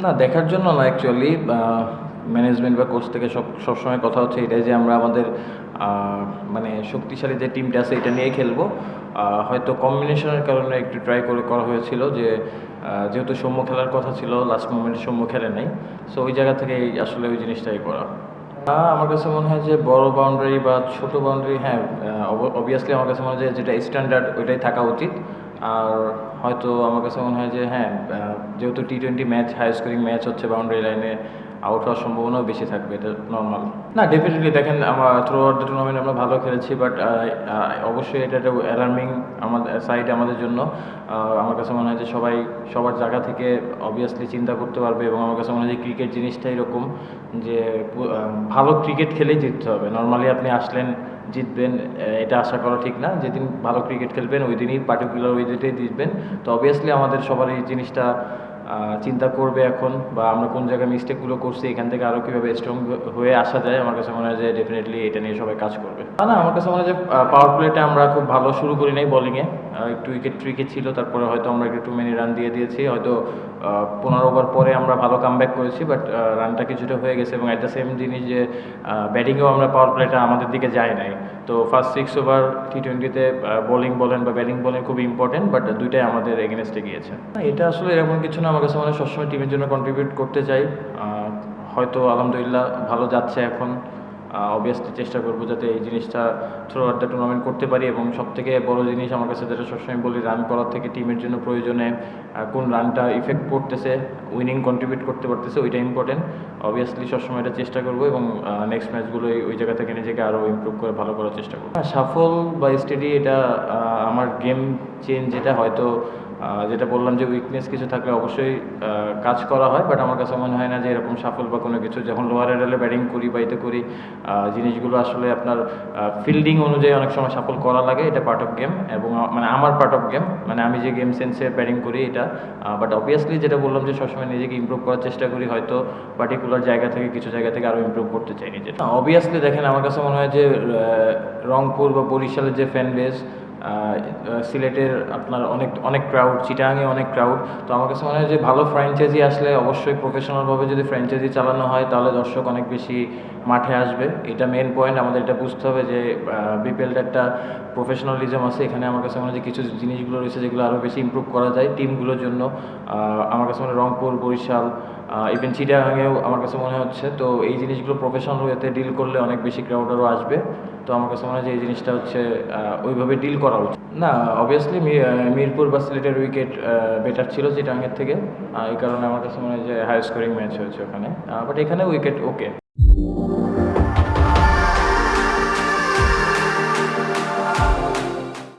না দেখার জন্য না অ্যাকচুয়ালি ম্যানেজমেন্ট বা কোচ থেকে সবসময় কথা হচ্ছে এটাই যে আমরা আমাদের মানে শক্তিশালী যে টিমটা আছে এটা নিয়ে খেলবো। হয়তো কম্বিনেশনের কারণে একটু ট্রাই করে করা হয়েছিল যে যেহেতু সৌম্য খেলার কথা ছিল লাস্ট মোমেন্টে সৌম্য খেলে নাই, সো ওই জায়গা থেকে আসলে ওই জিনিসটাই করা। আমার কাছে মনে হয় যে বড় বাউন্ডারি বা ছোট বাউন্ডারি, হ্যাঁ অবভিয়াসলি আমার কাছে মনে হয় যে যেটা স্ট্যান্ডার্ড ওইটাই থাকা উচিত। আর হয়তো আমার কাছে মনে হয় যে হ্যাঁ, যেহেতু টি-20 ম্যাচ, হাই স্কোরিং ম্যাচ হচ্ছে, বাউন্ডারি লাইনে আউট হওয়ার সম্ভাবনাও বেশি থাকবে, এটা নর্মাল। না ডেফিনেটলি দেখেন আমরা থ্রু আউট দ্য টুর্নামেন্ট আমরা ভালো খেলেছি, বাট অবশ্যই এটা একটা অ্যালার্মিং আমাদের সাইড আমাদের জন্য। আমার কাছে মনে হয় যে সবাই সবার জায়গা থেকে অবভিয়াসলি চিন্তা করতে পারবে, এবং আমার কাছে মনে হয় যে ক্রিকেট জিনিসটা এরকম যে ভালো ক্রিকেট খেলেই জিততে হবে। নর্মালি আপনি আসলেন জিতবেন এটা আশা করা ঠিক না। যেদিন ভালো ক্রিকেট খেলবেন ওই দিনই পার্টিকুলার ওই দিনটাই জিতবেন। তো অবভিয়াসলি আমাদের সবার এই জিনিসটা চিন্তা করবে এখন, বা আমরা কোন জায়গায় মিস্টেকগুলো করছি এখান থেকে আরও কীভাবে স্ট্রং হয়ে আসা যায়। আমার কাছে মনে হয় যে ডেফিনেটলি এটা নিয়ে সবাই কাজ করবে। না আমার কাছে মনে হয় যে পাওয়ার প্লেটা আমরা খুব ভালো শুরু করি নাই বোলিংয়ে, একটু উইকেট ছিল, তারপরে হয়তো আমরা একটু টু মেনি রান দিয়ে দিয়েছি। হয়তো 15 ওভার পরে আমরা ভালো কামব্যাক করেছি, বাট রানটা কিছুটা হয়ে গেছে। এবং অ্যাট দ্য সেম জিনিস যে ব্যাটিংয়েও আমরা পাওয়ার প্লেটা আমাদের দিকে যায় নাই। তো ফার্স্ট 6 ওভার টি-20তে বোলিং বলেন বা ব্যাটিং বলেন খুবই ইম্পর্টেন্ট, বাট দুইটাই আমাদের এগেনস্টে গিয়েছে। এটা আসলে এরকম কিছু না, আমার কাছে মনে হয় সবসময় টিমের জন্য কন্ট্রিবিউট করতে চাই। হয়তো আলহামদুলিল্লাহ ভালো যাচ্ছে এখন। অবভিয়াসলি চেষ্টা করবো যাতে এই জিনিসটা থ্রু আউট দ্য টুর্নামেন্ট করতে পারি। এবং সবথেকে বড় জিনিস আমার কাছে যেটা সবসময় বলি, রান করার থেকে টিমের জন্য প্রয়োজনে কোন রানটা ইফেক্ট পড়তেছে, উইনিং কন্ট্রিবিউট করতে পারতেছে, ওইটা ইম্পর্টেন্ট। অবভিয়াসলি সবসময় এটা চেষ্টা করবো, এবং নেক্সট ম্যাচগুলো ওই জায়গা থেকে নিজেকে আরও ইমপ্রুভ করে ভালো করার চেষ্টা করবো। সাফল বা স্টেডি এটা আমার গেম চেঞ্জ, যেটা হয়তো যেটা বললাম যে উইকনেস কিছু থাকলে অবশ্যই কাজ করা হয়, বাট আমার কাছে মনে হয় না যে এরকম সাফল বা কোনো কিছু। যখন লোয়ার অর্ডারে ব্যাটিং করি বা এতে করি, জিনিসগুলো আসলে আপনার ফিল্ডিং অনুযায়ী অনেক সময় সাফল করা লাগে, এটা পার্ট অফ গেম। এবং মানে আমার পার্ট অফ গেম, মানে আমি যে গেম সেন্সে ব্যাটিং করি এটা। বাট অবভিয়াসলি যেটা বললাম যে সবসময় নিজেকে ইমপ্রুভ করার চেষ্টা করি, হয়তো পার্টিকুলার জায়গা থেকে কিছু জায়গা থেকে আরও ইমপ্রুভ করতে চাই নিজে। অবভিয়াসলি দেখেন আমার কাছে মনে হয় যে রংপুর বা বরিশালের যে ফ্যান বেস, সিলেটের আপনার অনেক অনেক ক্রাউড, চিটাগাংয়ে অনেক ক্রাউড। তো আমার কাছে মনে হয় যে ভালো ফ্র্যাঞ্চাইজি আসলে অবশ্যই প্রফেশনালভাবে যদি ফ্র্যাঞ্চাইজি চালানো হয় তাহলে দর্শক অনেক বেশি মাঠে আসবে। এটা মেন পয়েন্ট, আমাদের এটা বুঝতে হবে যে বিপিএলটা একটা প্রফেশনালিজম আছে এখানে। আমার কাছে মনে হয় যে কিছু জিনিসগুলো রয়েছে যেগুলো আরও বেশি ইমপ্রুভ করা যায় টিমগুলোর জন্য। আমার কাছে মনে হয় রংপুর, বরিশাল, ইভেন চিটাগাংয়েও আমার কাছে মনে হচ্ছে। তো এই জিনিসগুলো প্রফেশনাল ওয়েতে ডিল করলে অনেক বেশি ক্রাউডারও আসবে। তো আমার কাছে মনে হয় যে এই জিনিসটা হচ্ছে ওইভাবে ডিল করা উচিত। না অবভিয়াসলি মিরপুর বা সিলেটের উইকেট বেটার ছিল চিটাগাংয়ের থেকে। এই কারণে আমার কাছে মনে হয় যে হাই স্কোরিং ম্যাচ হয়েছে ওখানে, বাট এখানে উইকেট ওকে।